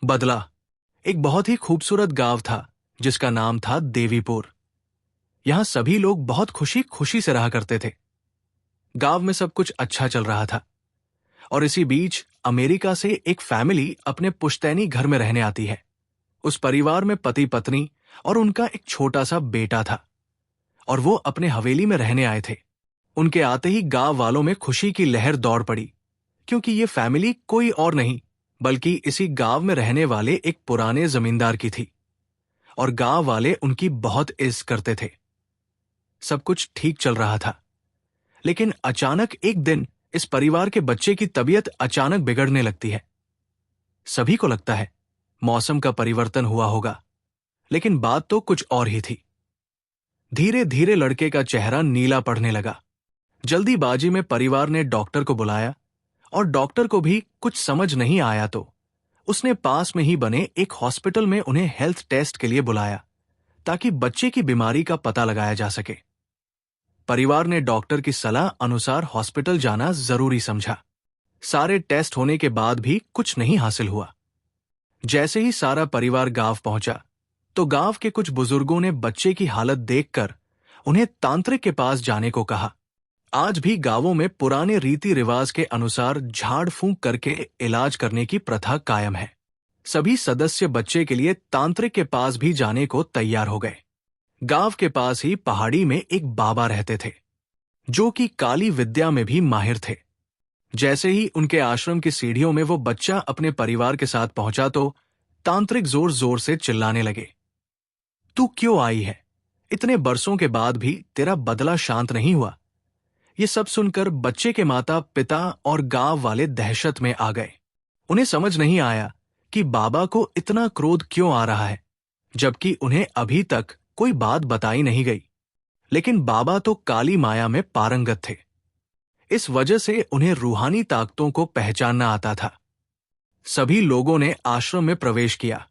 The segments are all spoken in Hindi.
बदला एक बहुत ही खूबसूरत गांव था जिसका नाम था देवीपुर। यहां सभी लोग बहुत खुशी खुशी से रहा करते थे। गांव में सब कुछ अच्छा चल रहा था और इसी बीच अमेरिका से एक फैमिली अपने पुश्तैनी घर में रहने आती है। उस परिवार में पति पत्नी और उनका एक छोटा सा बेटा था और वो अपने हवेली में रहने आए थे। उनके आते ही गांव वालों में खुशी की लहर दौड़ पड़ी, क्योंकि ये फैमिली कोई और नहीं बल्कि इसी गांव में रहने वाले एक पुराने जमींदार की थी और गांव वाले उनकी बहुत इज्जत करते थे। सब कुछ ठीक चल रहा था, लेकिन अचानक एक दिन इस परिवार के बच्चे की तबीयत अचानक बिगड़ने लगती है। सभी को लगता है मौसम का परिवर्तन हुआ होगा, लेकिन बात तो कुछ और ही थी। धीरे धीरे लड़के का चेहरा नीला पड़ने लगा। जल्दीबाजी में परिवार ने डॉक्टर को बुलाया और डॉक्टर को भी कुछ समझ नहीं आया तो उसने पास में ही बने एक हॉस्पिटल में उन्हें हेल्थ टेस्ट के लिए बुलाया ताकि बच्चे की बीमारी का पता लगाया जा सके। परिवार ने डॉक्टर की सलाह अनुसार हॉस्पिटल जाना जरूरी समझा। सारे टेस्ट होने के बाद भी कुछ नहीं हासिल हुआ। जैसे ही सारा परिवार गांव पहुंचा तो गांव के कुछ बुजुर्गों ने बच्चे की हालत देखकर उन्हें तांत्रिक के पास जाने को कहा। आज भी गांवों में पुराने रीति रिवाज के अनुसार झाड़ फूंक करके इलाज करने की प्रथा कायम है। सभी सदस्य बच्चे के लिए तांत्रिक के पास भी जाने को तैयार हो गए। गांव के पास ही पहाड़ी में एक बाबा रहते थे जो कि काली विद्या में भी माहिर थे। जैसे ही उनके आश्रम की सीढ़ियों में वो बच्चा अपने परिवार के साथ पहुंचा तो तांत्रिक जोर जोर से चिल्लाने लगे, तू क्यों आई है? इतने बरसों के बाद भी तेरा बदला शांत नहीं हुआ। ये सब सुनकर बच्चे के माता पिता और गांव वाले दहशत में आ गए। उन्हें समझ नहीं आया कि बाबा को इतना क्रोध क्यों आ रहा है, जबकि उन्हें अभी तक कोई बात बताई नहीं गई। लेकिन बाबा तो काली माया में पारंगत थे। इस वजह से उन्हें रूहानी ताकतों को पहचानना आता था। सभी लोगों ने आश्रम में प्रवेश किया,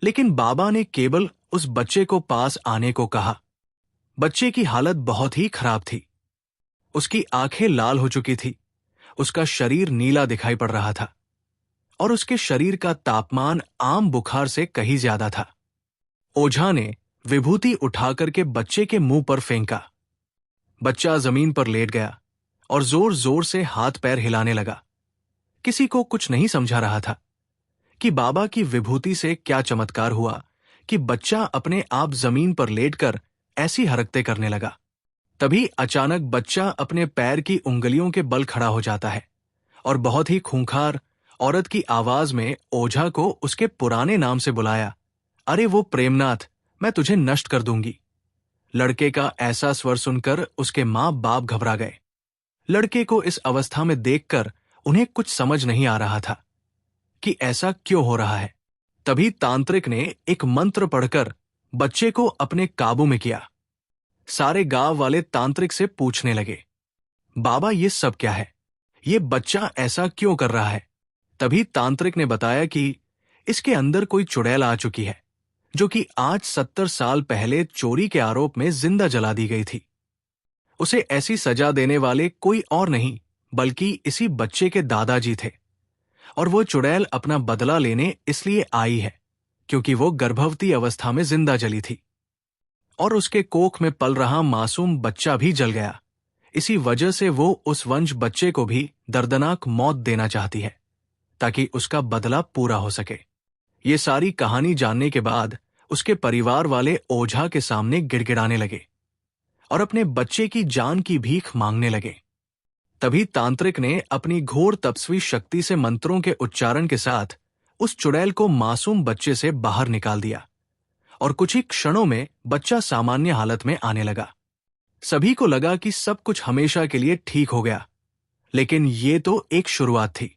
लेकिन बाबा ने केवल उस बच्चे को पास आने को कहा। बच्चे की हालत बहुत ही खराब थी। उसकी आंखें लाल हो चुकी थी, उसका शरीर नीला दिखाई पड़ रहा था और उसके शरीर का तापमान आम बुखार से कहीं ज्यादा था। ओझा ने विभूति उठाकर के बच्चे के मुंह पर फेंका। बच्चा जमीन पर लेट गया और जोर जोर से हाथ पैर हिलाने लगा। किसी को कुछ नहीं समझा रहा था कि बाबा की विभूति से क्या चमत्कार हुआ कि बच्चा अपने आप जमीन पर लेटकर ऐसी हरकतें करने लगा। तभी अचानक बच्चा अपने पैर की उंगलियों के बल खड़ा हो जाता है और बहुत ही खूंखार औरत की आवाज में ओझा को उसके पुराने नाम से बुलाया, अरे वो प्रेमनाथ, मैं तुझे नष्ट कर दूंगी। लड़के का ऐसा स्वर सुनकर उसके मां बाप घबरा गए। लड़के को इस अवस्था में देखकर उन्हें कुछ समझ नहीं आ रहा था कि ऐसा क्यों हो रहा है। तभी तांत्रिक ने एक मंत्र पढ़कर बच्चे को अपने काबू में किया। सारे गांव वाले तांत्रिक से पूछने लगे, बाबा ये सब क्या है? ये बच्चा ऐसा क्यों कर रहा है? तभी तांत्रिक ने बताया कि इसके अंदर कोई चुड़ैल आ चुकी है जो कि आज 70 साल पहले चोरी के आरोप में जिंदा जला दी गई थी। उसे ऐसी सजा देने वाले कोई और नहीं बल्कि इसी बच्चे के दादाजी थे और वो चुड़ैल अपना बदला लेने इसलिए आई है क्योंकि वो गर्भवती अवस्था में जिंदा जली थी और उसके कोख में पल रहा मासूम बच्चा भी जल गया। इसी वजह से वो उस वंश बच्चे को भी दर्दनाक मौत देना चाहती है ताकि उसका बदला पूरा हो सके। ये सारी कहानी जानने के बाद उसके परिवार वाले ओझा के सामने गिड़गिड़ाने लगे और अपने बच्चे की जान की भीख मांगने लगे। तभी तांत्रिक ने अपनी घोर तपस्वी शक्ति से मंत्रों के उच्चारण के साथ उस चुड़ैल को मासूम बच्चे से बाहर निकाल दिया और कुछ ही क्षणों में बच्चा सामान्य हालत में आने लगा। सभी को लगा कि सब कुछ हमेशा के लिए ठीक हो गया, लेकिन ये तो एक शुरुआत थी।